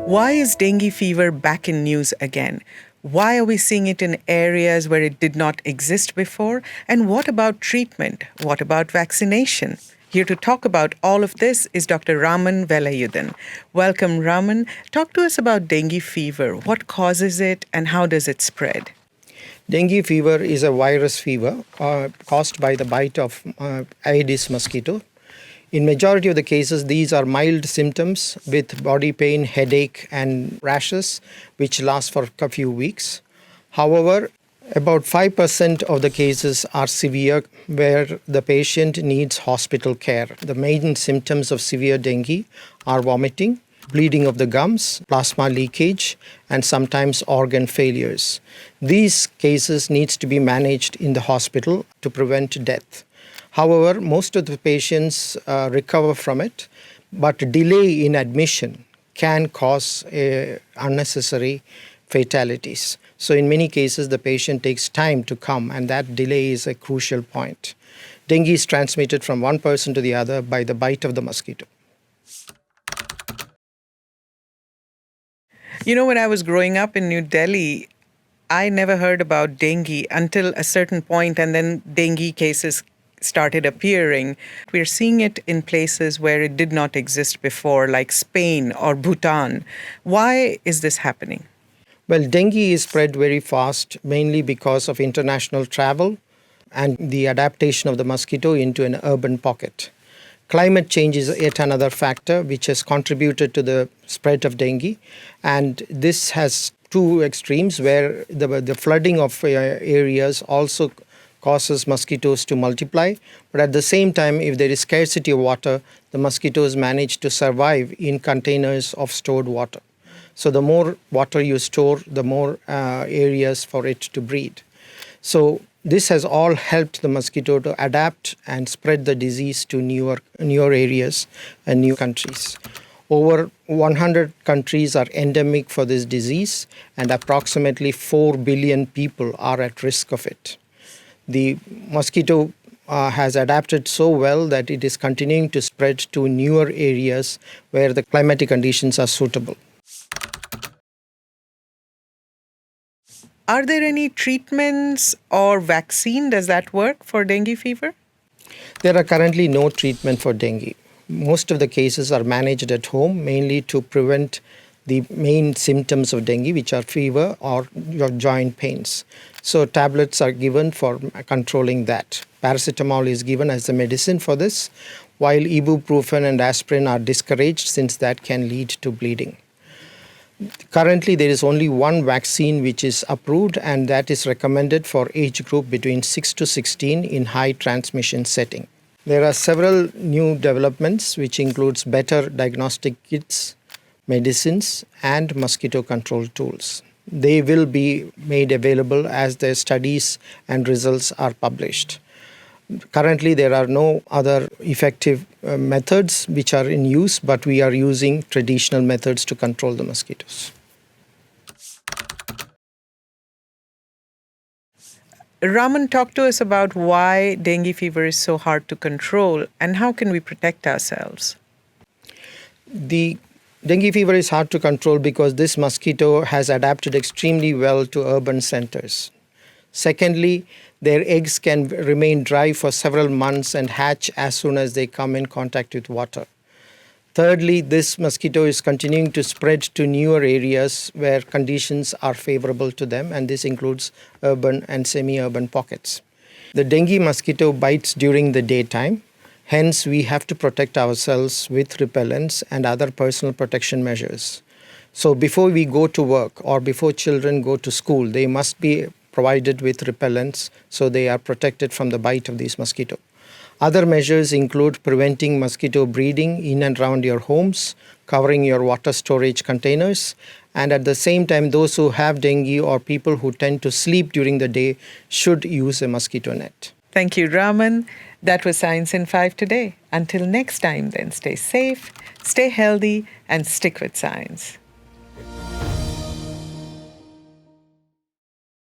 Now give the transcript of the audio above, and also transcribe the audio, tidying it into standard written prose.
Why is dengue fever back in news again? Why are we seeing it in areas where it did not exist before? And what about treatment? What about vaccination? Here to talk about all of this is Dr. Raman Velayudhan. Welcome, Raman. Talk to us about dengue fever. What causes it and how does it spread? Dengue fever is a virus fever caused by the bite of Aedes mosquito. In majority of the cases, these are mild symptoms with body pain, headache, and rashes, which last for a few weeks. However, about 5% of the cases are severe, where the patient needs hospital care. The main symptoms of severe dengue are vomiting, bleeding of the gums, plasma leakage, and sometimes organ failures. These cases needs to be managed in the hospital to prevent death. However, most of the patients recover from it, but delay in admission can cause unnecessary fatalities. So in many cases, the patient takes time to come, and that delay is a crucial point. Dengue is transmitted from one person to the other by the bite of the mosquito. You know, when I was growing up in New Delhi, I never heard about dengue until a certain point, and then dengue cases started appearing. We're seeing it in places where it did not exist before, like Spain or Bhutan. Why is this happening? Well, dengue is spread very fast, mainly because of international travel and the adaptation of the mosquito into an urban pocket. Climate change is yet another factor which has contributed to the spread of dengue, and this has two extremes where the flooding of areas also causes mosquitoes to multiply, but at the same time, if there is scarcity of water, the mosquitoes manage to survive in containers of stored water. So the more water you store, the more areas for it to breed. So this has all helped the mosquito to adapt and spread the disease to newer areas and new countries. Over 100 countries are endemic for this disease, and approximately 4 billion people are at risk of it. The mosquito has adapted so well that it is continuing to spread to newer areas where the climatic conditions are suitable. Are there any treatments or vaccine? Does that work for dengue fever? There are currently no treatment for dengue. Most of the cases are managed at home, mainly to prevent the main symptoms of dengue, which are fever or your joint pains. So tablets are given for controlling that. Paracetamol is given as the medicine for this, while ibuprofen and aspirin are discouraged since that can lead to bleeding. Currently, there is only one vaccine which is approved, and that is recommended for age group between 6 to 16 in high transmission setting. There are several new developments which includes better diagnostic kits, medicines, and mosquito control tools. They will be made available as their studies and results are published. Currently, there are no other effective methods which are in use, but we are using traditional methods to control the mosquitoes. Raman, talk to us about why dengue fever is so hard to control and how can we protect ourselves? The dengue fever is hard to control because this mosquito has adapted extremely well to urban centers. Secondly, their eggs can remain dry for several months and hatch as soon as they come in contact with water. Thirdly, this mosquito is continuing to spread to newer areas where conditions are favorable to them, and this includes urban and semi-urban pockets. The dengue mosquito bites during the daytime. Hence, we have to protect ourselves with repellents and other personal protection measures. So before we go to work or before children go to school, they must be provided with repellents so they are protected from the bite of these mosquitoes. Other measures include preventing mosquito breeding in and around your homes, covering your water storage containers, and at the same time, those who have dengue or people who tend to sleep during the day should use a mosquito net. Thank you, Raman. That was Science in 5 today. Until next time, then, stay safe, stay healthy, and stick with science.